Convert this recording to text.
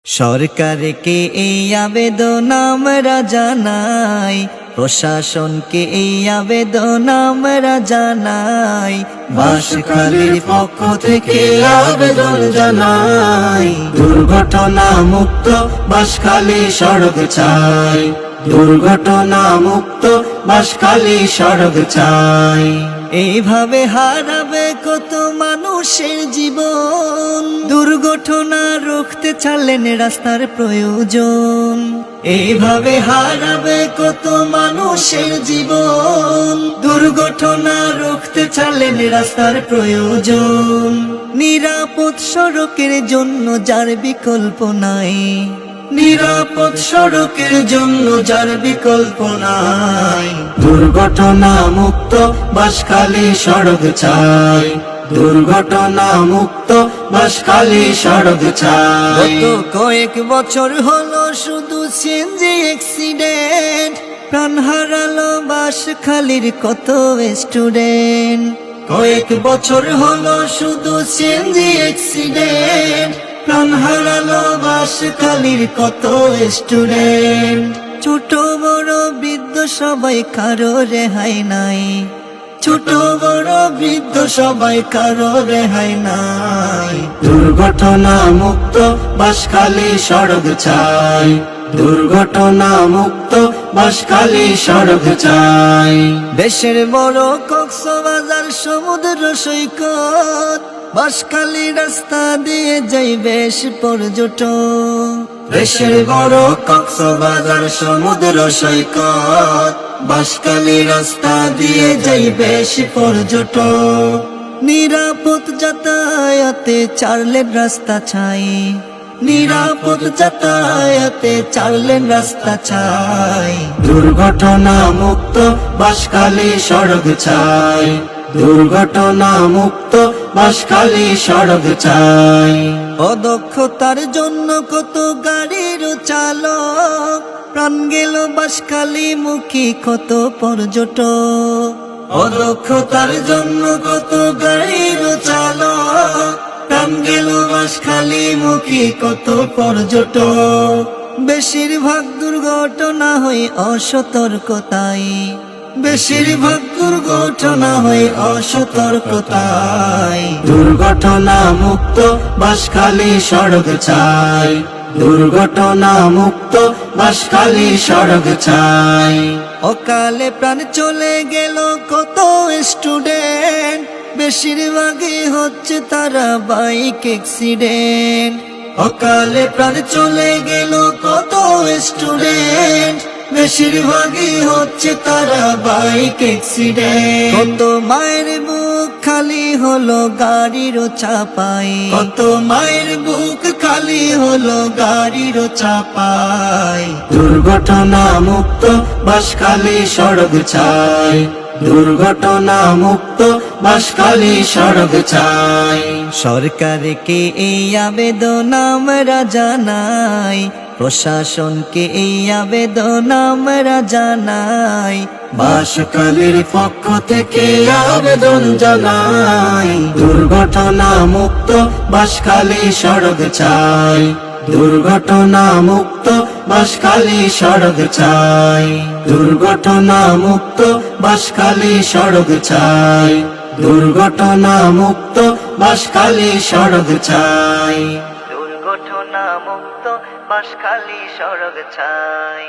সরকারকে এই আবেদন আমরা জানাই, প্রশাসনকে এই আবেদন আমরা জানাই, বাঁশখালীর পক্ষ থেকে আবেদন জানাই। দুর্ঘটনা মুক্ত বাঁশখালী সড়ক চাই, দুর্ঘটনা মুক্ত বাঁশখালী সড়ক চাই। এইভাবে হারাবে কত মানুষের জীবন, দুর্ঘটনা রুখতে চাইলেন রাস্তার প্রয়োজন। এইভাবে হারাবে কত মানুষের জীবন, দুর্ঘটনা রুখতে চাইলেন রাস্তার প্রয়োজন। নিরাপদ সড়কের জন্য যার বিকল্প নাই, নিরাপদ সড়কের জন্য যার বিকল্প নাই। দুর্ঘটনা মুক্ত বাঁশখালী সড়ক চাই, দুর্ঘটনা মুক্ত বাঁশখালী সড়ক চাই। গত কয়েক বছর হলো শুধু সিএনজি অ্যাক্সিডেন্ট, প্রাণ হারালো বাঁশখালীর কত স্টুডেন্ট। কয়েক বছর হলো শুধু সিএনজি অ্যাক্সিডেন্ট, প্রাণ হারালো বাঁশখালীর কত স্টুডেন্ট। ছোট বড় বৃদ্ধ সবাই কারো রেহাই নাই, ছোট বড় বৃদ্ধ সবাই কারো রেহাই নাই। দুর্ঘটনা মুক্ত বাঁশখালী সড়ক চাই, দুর্ঘটনা মুক্ত বাঁশখালী সড়ক চাই। দেশের বড় কক্সবাজার সমুদ্র সৈকত, বাঁশখালী রাস্তা দিয়ে যাই বেশ পর্যটক। দেশের বড় কক্সবাজার সমুদ্র সৈকত, বাঁশখালী রাস্তা দিয়ে যাই বেশ পর্যটক। নিরাপদ যাতায়াতে 4 লেন রাস্তা চাই, নিরাপদ যাতায়াতে 4 লেন রাস্তা চাই। দুর্ঘটনা মুক্ত বাঁশখালী সড়ক চাই, দুর্ঘটনা মুক্ত বাঁশখালী সড়ক চাই। অদক্ষতার জন্য কত গাড়ির চালক, প্রাণ গেল বাঁশখালী মুখী কত পর্যটক। অদক্ষতার জন্য কত গাড়ির চালক, প্রাণ গেল বাঁশখালী মুখী কত পর্যটক। বেশিরভাগ দুর্ঘটনা হয় অসতর্কতায়, বেশিরভাগ দুর্ঘটনা হয় অসতর্কতায়। দুর্ঘটনা মুক্ত বাঁশখালী সড়ক চাই, দুর্ঘটনা মুক্ত বাঁশখালী সড়ক চাই। অকালে প্রাণ চলে গেল কত স্টুডেন্ট, বেশিরভাগই হচ্ছে তারা বাইক অ্যাক্সিডেন্ট। অকালে প্রাণ চলে গেল কত স্টুডেন্ট, বেশিরভাগই হচ্ছে তারা বাইক অ্যাক্সিডেন্ট। কত মায়ের বুক খালি হলো গাড়ির চাপায়, কত মায়ের বুক খালি হলো গাড়ির চাপায়। দুর্ঘটনা মুক্ত বাঁশখালী সড়ক চাই, দুর্ঘটনা মুক্ত বাঁশখালী সড়ক চাই। সরকারকে এই আবেদন আমরা জানাই, প্রশাসনকে এই আবেদন আমরা জানাই, বাঁশখালীর পক্ষ থেকে আবেদন জানাই। দুর্ঘটনা মুক্ত বাঁশখালী সড়ক চাই, দুর্ঘটনা মুক্ত বাঁশখালী সড়ক চাই, দুর্ঘটনা মুক্ত বাঁশখালী সড়ক চাই, দুর্ঘটনা মুক্ত বাঁশখালী সড়ক চাই, দুর্ঘটনা মুক্ত বাঁশখালী সড়ক চাই।